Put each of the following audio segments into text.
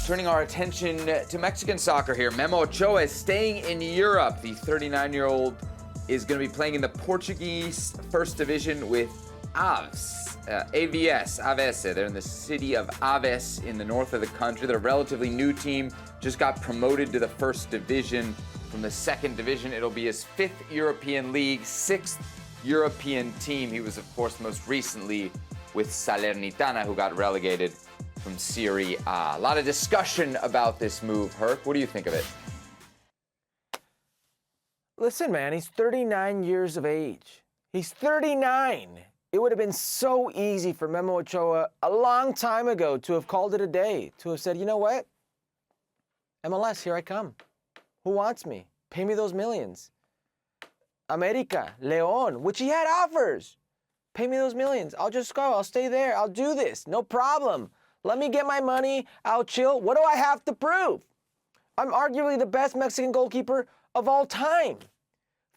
Turning our attention to Mexican soccer here. Memo Ochoa is staying in Europe. The 39-year-old is going to be playing in the Portuguese First Division with Aves. Aves. They're in the city of Aves in the north of the country. They're a relatively new team. Just got promoted to the First Division from the Second Division. It'll be his 5th European League, 6th European team. He was, of course, most recently with Salernitana, who got relegated from Serie A. A lot of discussion about this move. Herc, what do you think of it? Listen, man, he's 39 years of age. He's 39. It would have been so easy for Memo Ochoa a long time ago to have called it a day, to have said, you know what? MLS, here I come. Who wants me? Pay me those millions. America, León, which he had offers. Pay me those millions. I'll just go. I'll stay there. I'll do this. No problem. Let me get my money. I'll chill. What do I have to prove? I'm arguably the best Mexican goalkeeper of all time.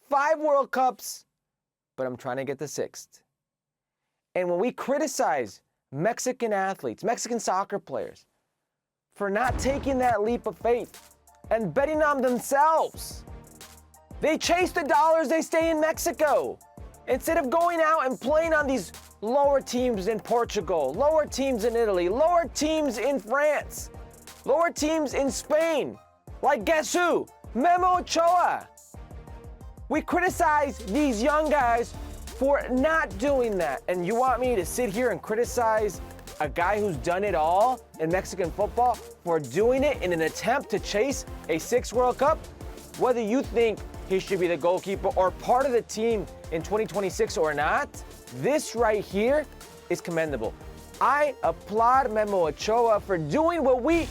5 World Cups, but I'm trying to get the 6th. And when we criticize Mexican athletes, Mexican soccer players, for not taking that leap of faith and betting on themselves, they chase the dollars, they stay in Mexico. Instead of going out and playing on these lower teams in Portugal, lower teams in Italy, lower teams in France, lower teams in Spain, like guess who? Memo Ochoa. We criticize these young guys for not doing that. And you want me to sit here and criticize a guy who's done it all in Mexican football for doing it in an attempt to chase a 6th World Cup? Whether you think he should be the goalkeeper or part of the team in 2026 or not, this right here is commendable. I applaud Memo Ochoa for doing what we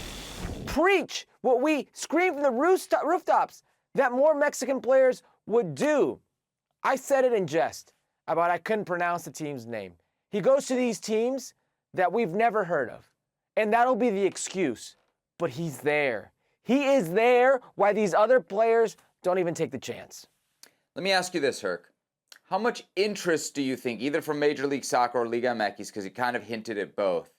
preach, what we scream from the rooftops that more Mexican players would do. I said it in jest about I couldn't pronounce the team's name. He goes to these teams that we've never heard of, and that'll be the excuse. But he's there. He is there while these other players don't even take the chance. Let me ask you this, Herc. How much interest do you think, either from Major League Soccer or Liga MX, because you kind of hinted at both,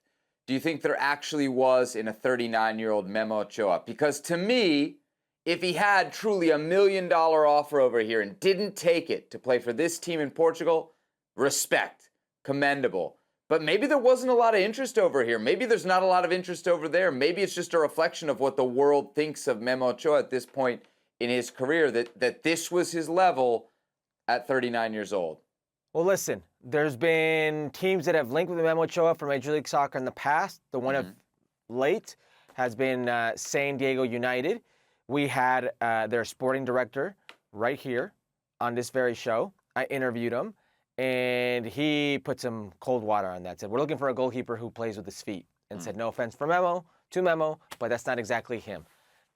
do you think there actually was in a 39-year-old Memo Ochoa? Because to me, if he had truly $1 million offer over here and didn't take it to play for this team in Portugal, respect, commendable. But maybe there wasn't a lot of interest over here. Maybe there's not a lot of interest over there. Maybe it's just a reflection of what the world thinks of Memo Ochoa at this point in his career, that this was his level at 39 years old. Well, listen, there's been teams that have linked with Memo Ochoa for Major League Soccer in the past. The one of late has been San Diego United. We had their sporting director right here on this very show. I interviewed him, and he put some cold water on that. Said, we're looking for a goalkeeper who plays with his feet. And said, no offense to Memo, but that's not exactly him.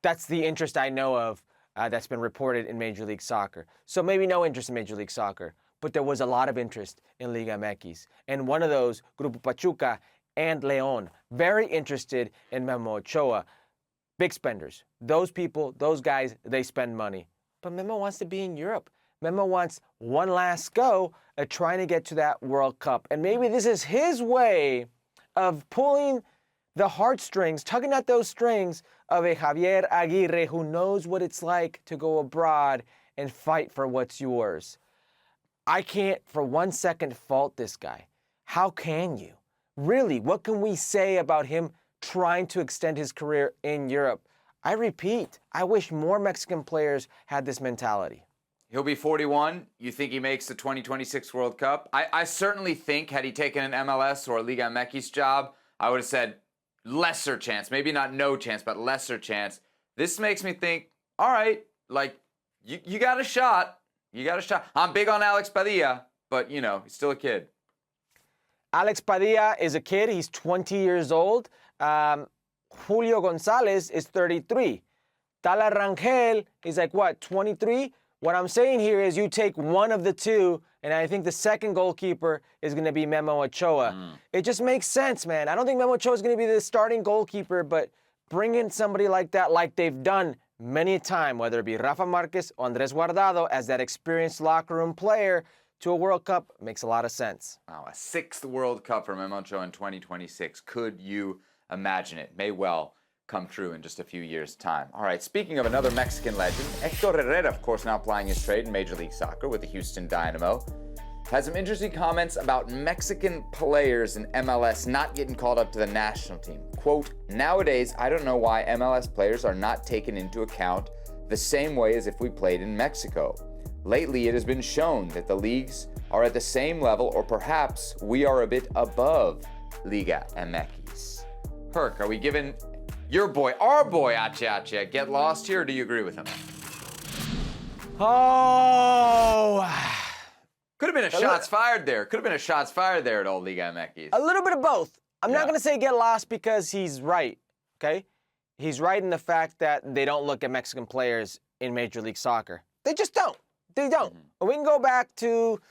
That's the interest I know of that's been reported in Major League Soccer. So maybe no interest in Major League Soccer, but there was a lot of interest in Liga MX. And one of those, Grupo Pachuca and León, very interested in Memo Ochoa. Big spenders. Those people, those guys, they spend money. But Memo wants to be in Europe. Memo wants one last go at trying to get to that World Cup. And maybe this is his way of pulling the heartstrings, tugging at those strings of a Javier Aguirre who knows what it's like to go abroad and fight for what's yours. I can't for 1 second fault this guy. How can you? Really, what can we say about him trying to extend his career in Europe? I repeat, I wish more Mexican players had this mentality. He'll be 41. You think he makes the 2026 World Cup? I certainly think had he taken an MLS or a Liga MX job, I would have said lesser chance. Maybe not no chance, but lesser chance. This makes me think, all right, like, you got a shot. You got a shot. I'm big on Alex Padilla, but, you know, he's still a kid. Alex Padilla is a kid. He's 20 years old. Julio Gonzalez is 33. Tala Rangel is like, what, 23? What I'm saying here is you take one of the two, and I think the second goalkeeper is going to be Memo Ochoa. It just makes sense, man. I don't think Memo Ochoa is going to be the starting goalkeeper, but bring in somebody like that, like they've done many a time, whether it be Rafa Marquez or Andres Guardado, as that experienced locker room player to a World Cup, makes a lot of sense. Wow, a 6th World Cup for Memo Ochoa in 2026. Could you imagine it? May well come true in just a few years' time. All right, speaking of another Mexican legend, Héctor Herrera, of course, now plying his trade in Major League Soccer with the Houston Dynamo, had some interesting comments about Mexican players in MLS not getting called up to the national team. Quote, "Nowadays, I don't know why MLS players are not taken into account the same way as if we played in Mexico. Lately, it has been shown that the leagues are at the same level, or perhaps we are a bit above Liga MX." Herc, are we giving your boy, our boy, Ache a get lost here, or do you agree with him? Oh, Could have been a shots fired there. Could have been a shots fired there at old Liga MX. a little bit of both. I'm Yeah. not going to say get lost because he's right, okay? He's right in the fact that they don't look at Mexican players in Major League Soccer. They just don't. They don't. We can go back to,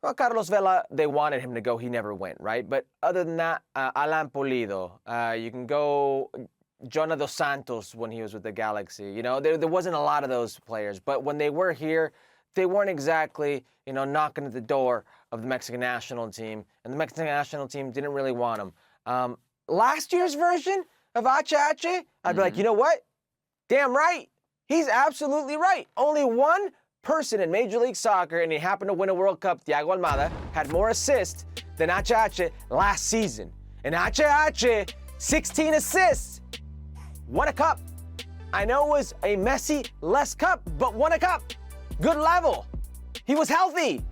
well, Carlos Vela, they wanted him to go. He never went, right? But other than that, Alan Pulido, you can go Jonah Dos Santos when he was with the Galaxy. You know, there wasn't a lot of those players. But when they were here, they weren't exactly, you know, knocking at the door of the Mexican national team. And the Mexican national team didn't really want him. Last year's version of Ache, I'd be like, you know what? Damn right. He's absolutely right. Only one person in Major League Soccer, and he happened to win a World Cup, Thiago Almada, had more assists than Ache last season. And Ache, 16 assists, won a cup. I know it was a Messi-less cup, but won a cup. Good level. He was healthy.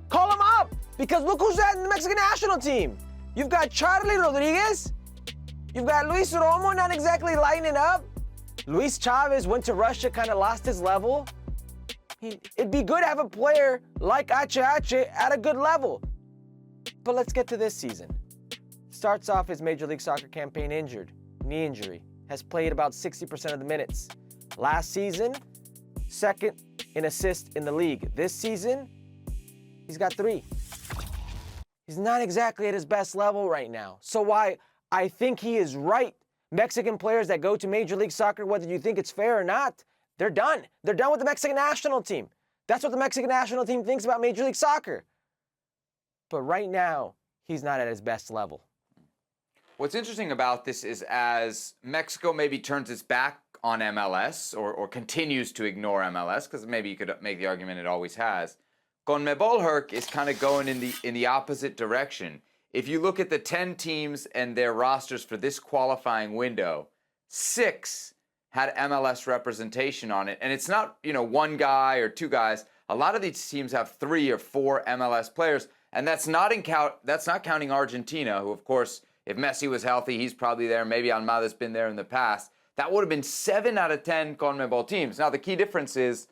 Call him up, because look who's at the Mexican national team. You've got Charlie Rodriguez. You've got Luis Romo not exactly lighting up. Luis Chavez went to Russia, kind of lost his level. It'd be good to have a player like Ache at a good level. But let's get to this season. Starts off his Major League Soccer campaign injured, knee injury, has played about 60% of the minutes. Last season, second in assists in the league. This season, he's got 3. He's not exactly at his best level right now. So why I think he is right. Mexican players that go to Major League Soccer, whether you think it's fair or not, they're done. They're done with the Mexican national team. That's what the Mexican national team thinks about Major League Soccer. But right now, he's not at his best level. What's interesting about this is as Mexico maybe turns its back on MLS or continues to ignore MLS, because maybe you could make the argument it always has, CONMEBOL, Herc, is kind of going in the opposite direction. If you look at the 10 teams and their rosters for this qualifying window, 6 had MLS representation on it. And it's not, you know, one guy or 2 guys. A lot of these teams have 3 or 4 MLS players. And that's not counting Argentina, who, of course, if Messi was healthy, he's probably there. Maybe Almada's been there in the past. That would have been 7 out of 10 CONMEBOL teams. Now, the key difference is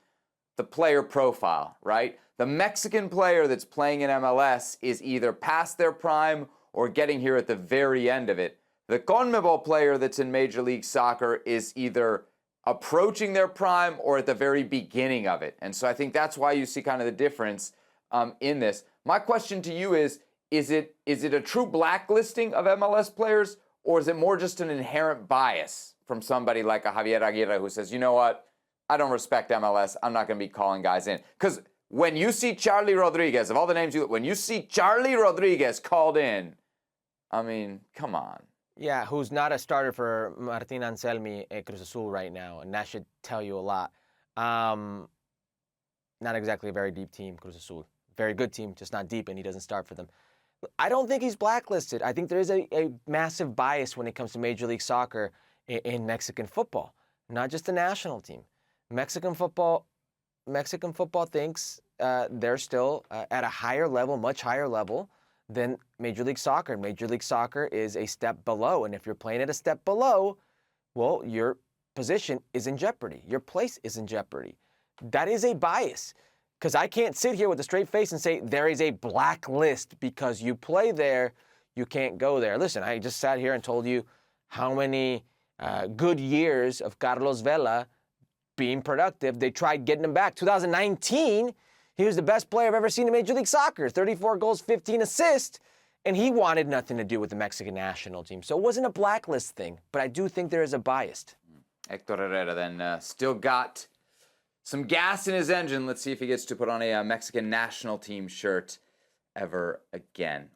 the player profile, right? The Mexican player that's playing in MLS is either past their prime or getting here at the very end of it. The CONMEBOL player that's in Major League Soccer is either approaching their prime or at the very beginning of it. And so I think that's why you see kind of the difference in this. My question to you is it a true blacklisting of MLS players, or is it more just an inherent bias from somebody like a Javier Aguirre who says, you know what, I don't respect MLS, I'm not going to be calling guys in? Because when you see Charlie Rodriguez, of all the names when you see Charlie Rodriguez called in, I mean, come on. Yeah, who's not a starter for Martin Anselmi at Cruz Azul right now, and that should tell you a lot. Not exactly a very deep team, Cruz Azul. Very good team, just not deep, and he doesn't start for them. I don't think he's blacklisted. I think there is a massive bias when it comes to Major League Soccer in Mexican football, not just the national team. Mexican football thinks they're still at a higher level, much higher level than Major League Soccer. Major League Soccer is a step below, and if you're playing at a step below, well, your position is in jeopardy. Your place is in jeopardy. That is a bias, because I can't sit here with a straight face and say there is a blacklist because you play there, you can't go there. Listen, I just sat here and told you how many good years of Carlos Vela being productive. They tried getting him back. 2019, he was the best player I've ever seen in Major League Soccer. 34 goals, 15 assists, and he wanted nothing to do with the Mexican national team. So it wasn't a blacklist thing, but I do think there is a bias. Hector Herrera then still got some gas in his engine. Let's see if he gets to put on a Mexican national team shirt ever again.